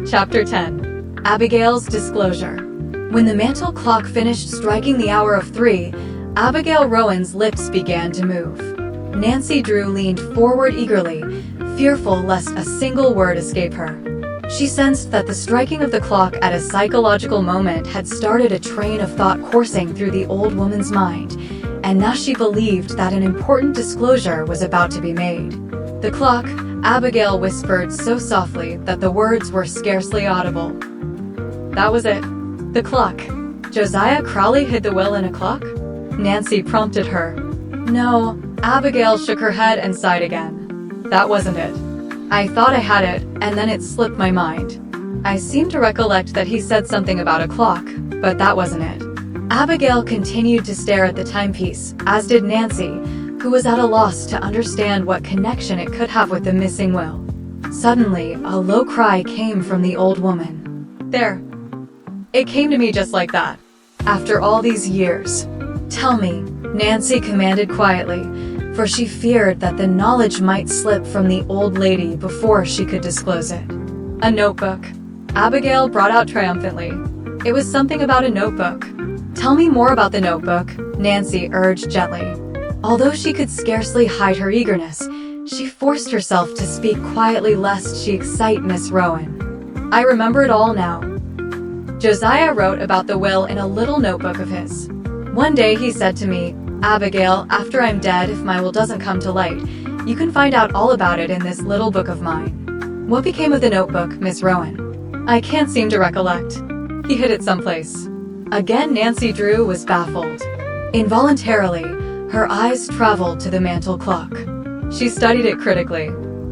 Chapter 10. Abigail's Disclosure. When the mantel clock finished striking the hour of 3, Abigail Rowan's lips began to move. Nancy Drew leaned forward eagerly, fearful lest a single word escape her. She sensed that the striking of the clock at a psychological moment had started a train of thought coursing through the old woman's mind, and now she believed that an important disclosure was about to be made. The clock, Abigail whispered so softly that the words were scarcely audible. That was it. The clock. Josiah Crowley hid the will in a clock? Nancy prompted her. No, Abigail shook her head and sighed again. That wasn't it. I thought I had it, and then it slipped my mind. I seem to recollect that he said something about a clock, but that wasn't it. Abigail continued to stare at the timepiece, as did Nancy, who was at a loss to understand what connection it could have with the missing will. Suddenly, a low cry came from the old woman. There. It came to me just like that. After all these years. Tell me, Nancy commanded quietly, for she feared that the knowledge might slip from the old lady before she could disclose it. A notebook. Abigail brought out triumphantly. It was something about a notebook. Tell me more about the notebook, Nancy urged gently. Although she could scarcely hide her eagerness, she forced herself to speak quietly lest she excite Miss Rowan. I remember it all now. Josiah wrote about the will in a little notebook of his. One day he said to me, Abigail, after I'm dead, if my will doesn't come to light, you can find out all about it in this little book of mine. What became of the notebook, Miss Rowan? I can't seem to recollect. He hid it someplace. Again Nancy Drew was baffled. Involuntarily, her eyes traveled to the mantel clock. She studied it critically.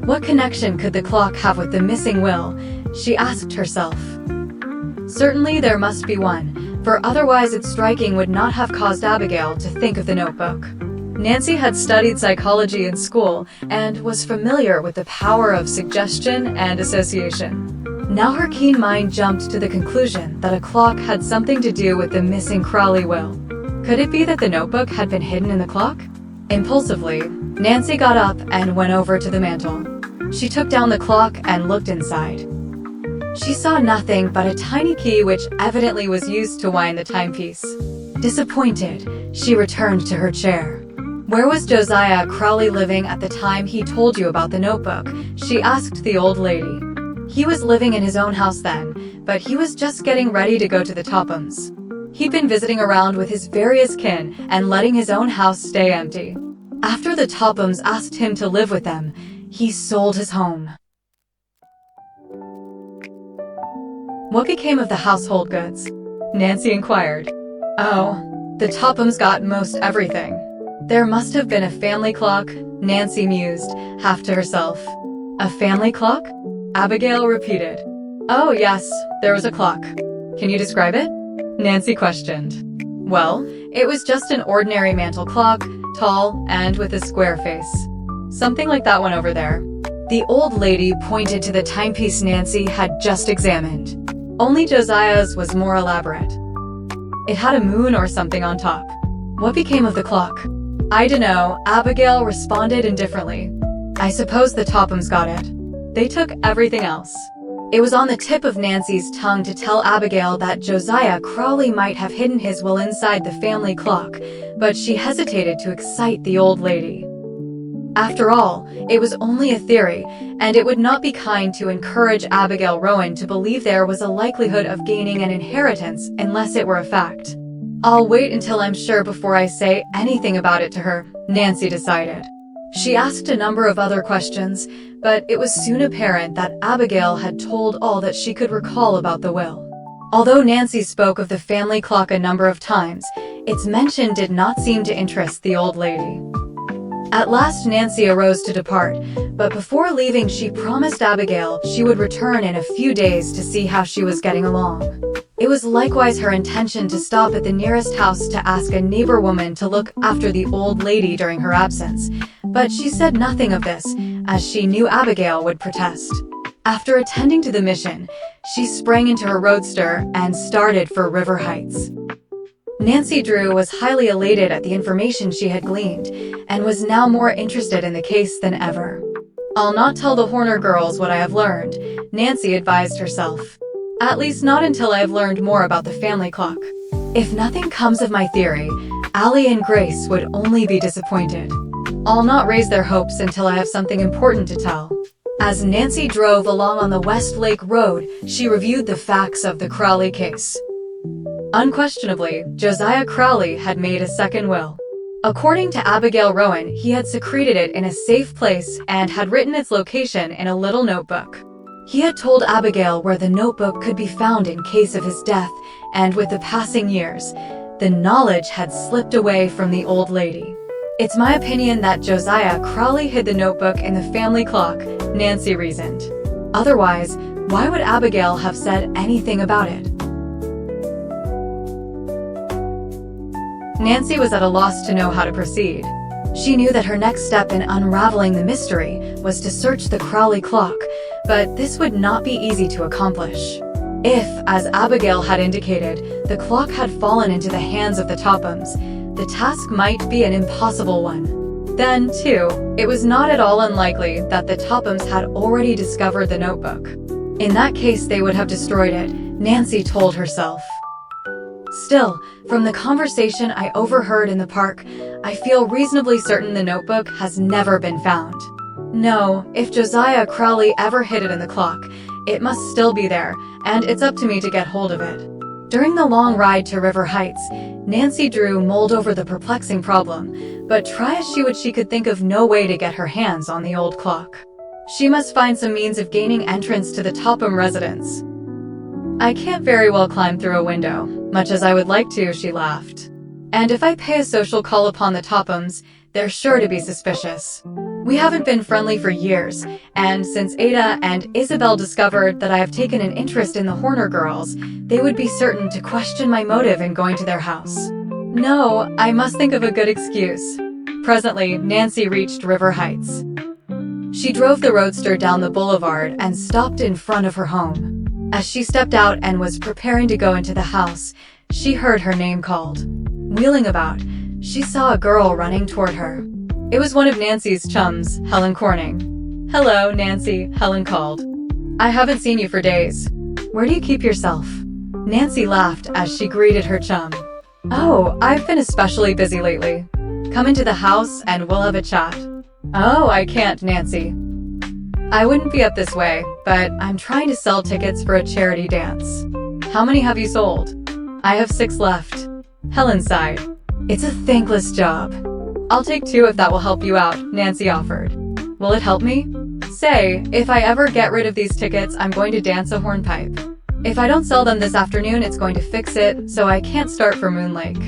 What connection could the clock have with the missing will? She asked herself. Certainly there must be one, for otherwise its striking would not have caused Abigail to think of the notebook. Nancy had studied psychology in school and was familiar with the power of suggestion and association. Now her keen mind jumped to the conclusion that a clock had something to do with the missing Crowley will. Could it be that the notebook had been hidden in the clock? Impulsively, Nancy got up and went over to the mantel. She took down the clock and looked inside. She saw nothing but a tiny key which evidently was used to wind the timepiece. Disappointed, she returned to her chair. Where was Josiah Crowley living at the time he told you about the notebook? She asked the old lady. He was living in his own house then, but he was just getting ready to go to the Tophams. He'd been visiting around with his various kin and letting his own house stay empty. After the Tophams asked him to live with them, he sold his home. What became of the household goods? Nancy inquired. Oh, the Tophams got most everything. There must have been a family clock, Nancy mused, half to herself. A family clock? Abigail repeated. Oh yes, there was a clock. Can you describe it? Nancy questioned. Well, it was just an ordinary mantel clock, tall and with a square face. Something like that one over there. The old lady pointed to the timepiece Nancy had just examined. Only Josiah's was more elaborate. It had a moon or something on top. What became of the clock? I dunno, Abigail responded indifferently. I suppose the Tophams got it. They took everything else. It was on the tip of Nancy's tongue to tell Abigail that Josiah Crowley might have hidden his will inside the family clock, but she hesitated to excite the old lady. After all, it was only a theory, and it would not be kind to encourage Abigail Rowan to believe there was a likelihood of gaining an inheritance unless it were a fact. I'll wait until I'm sure before I say anything about it to her, Nancy decided. She asked a number of other questions, but it was soon apparent that Abigail had told all that she could recall about the will. Although Nancy spoke of the family clock a number of times, its mention did not seem to interest the old lady. At last Nancy arose to depart, but before leaving she promised Abigail she would return in a few days to see how she was getting along. It was likewise her intention to stop at the nearest house to ask a neighbor woman to look after the old lady during her absence, but she said nothing of this, as she knew Abigail would protest. After attending to the mission, she sprang into her roadster and started for River Heights. Nancy Drew was highly elated at the information she had gleaned, and was now more interested in the case than ever. I'll not tell the Horner girls what I have learned, Nancy advised herself. At least not until I have learned more about the family clock. If nothing comes of my theory, Allie and Grace would only be disappointed. I'll not raise their hopes until I have something important to tell. As Nancy drove along on the West Lake Road, she reviewed the facts of the Crowley case. Unquestionably, Josiah Crowley had made a second will. According to Abigail Rowan, he had secreted it in a safe place and had written its location in a little notebook. He had told Abigail where the notebook could be found in case of his death, and with the passing years, the knowledge had slipped away from the old lady. It's my opinion that Josiah Crowley hid the notebook in the family clock, Nancy reasoned. Otherwise, why would Abigail have said anything about it? Nancy was at a loss to know how to proceed. She knew that her next step in unraveling the mystery was to search the Crowley clock, but this would not be easy to accomplish. If, as Abigail had indicated, the clock had fallen into the hands of the Tophams, the task might be an impossible one. Then, too, it was not at all unlikely that the Tophams had already discovered the notebook. In that case, they would have destroyed it, Nancy told herself. Still, from the conversation I overheard in the park, I feel reasonably certain the notebook has never been found. No, if Josiah Crowley ever hid it in the clock, it must still be there, and it's up to me to get hold of it. During the long ride to River Heights, Nancy Drew mulled over the perplexing problem, but try as she would, she could think of no way to get her hands on the old clock. She must find some means of gaining entrance to the Topham residence. I can't very well climb through a window, much as I would like to, she laughed. And if I pay a social call upon the Tophams, they're sure to be suspicious. We haven't been friendly for years, and since Ada and Isabel discovered that I have taken an interest in the Horner girls, they would be certain to question my motive in going to their house. No, I must think of a good excuse. Presently, Nancy reached River Heights. She drove the roadster down the boulevard and stopped in front of her home. As she stepped out and was preparing to go into the house, she heard her name called. Wheeling about, she saw a girl running toward her. It was one of Nancy's chums, Helen Corning. "Hello, Nancy," Helen called. "I haven't seen you for days. Where do you keep yourself?" Nancy laughed as she greeted her chum. "Oh, I've been especially busy lately. Come into the house and we'll have a chat." "Oh, I can't, Nancy. I wouldn't be up this way, but I'm trying to sell tickets for a charity dance." "How many have you sold?" "I have 6 left." Helen sighed. "It's a thankless job." "I'll take 2 if that will help you out," Nancy offered. "Will it help me?" "Say, if I ever get rid of these tickets, I'm going to dance a hornpipe. If I don't sell them this afternoon, it's going to fix it, so I can't start for Moon Lake."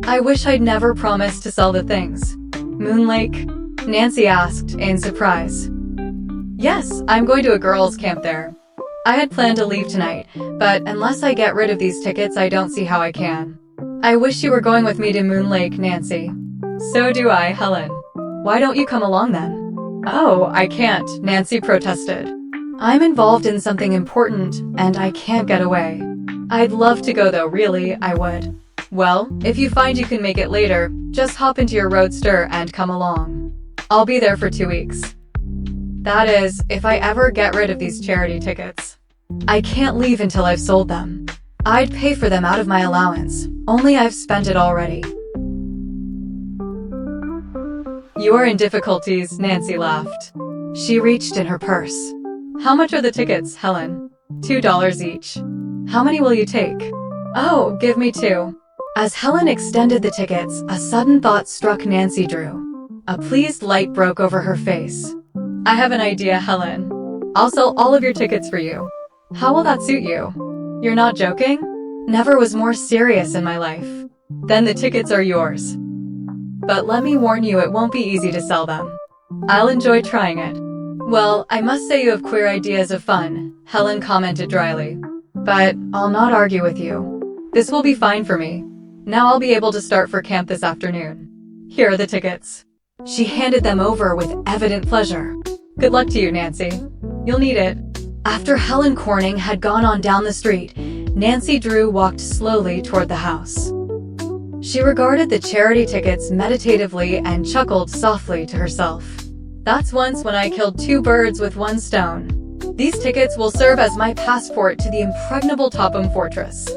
"I wish I'd never promised to sell the things." "Moon Lake?" Nancy asked in surprise. "Yes, I'm going to a girls' camp there. I had planned to leave tonight, but unless I get rid of these tickets, I don't see how I can." "I wish you were going with me to Moon Lake, Nancy." "So do I, Helen. Why don't you come along then?" "Oh, I can't," Nancy protested. "I'm involved in something important, and I can't get away." "I'd love to go though, really, I would." "Well, if you find you can make it later, just hop into your roadster and come along. I'll be there for 2 weeks. That is, if I ever get rid of these charity tickets. I can't leave until I've sold them. I'd pay for them out of my allowance, only I've spent it already." "You are in difficulties," Nancy laughed. She reached in her purse. "How much are the tickets, Helen?" $2 each. "How many will you take?" "Oh, give me 2. As Helen extended the tickets, a sudden thought struck Nancy Drew. A pleased light broke over her face. "I have an idea, Helen. I'll sell all of your tickets for you. How will that suit you?" "You're not joking?" "Never was more serious in my life." "Then the tickets are yours. But let me warn you, it won't be easy to sell them. I'll enjoy trying it." "Well, I must say you have queer ideas of fun," Helen commented dryly. "But I'll not argue with you. This will be fine for me. Now I'll be able to start for camp this afternoon. Here are the tickets." She handed them over with evident pleasure. "Good luck to you, Nancy. You'll need it." After Helen Corning had gone on down the street, Nancy Drew walked slowly toward the house. She regarded the charity tickets meditatively and chuckled softly to herself. That's once when I killed 2 birds with 1 stone. These tickets will serve as my passport to the impregnable Topham Fortress.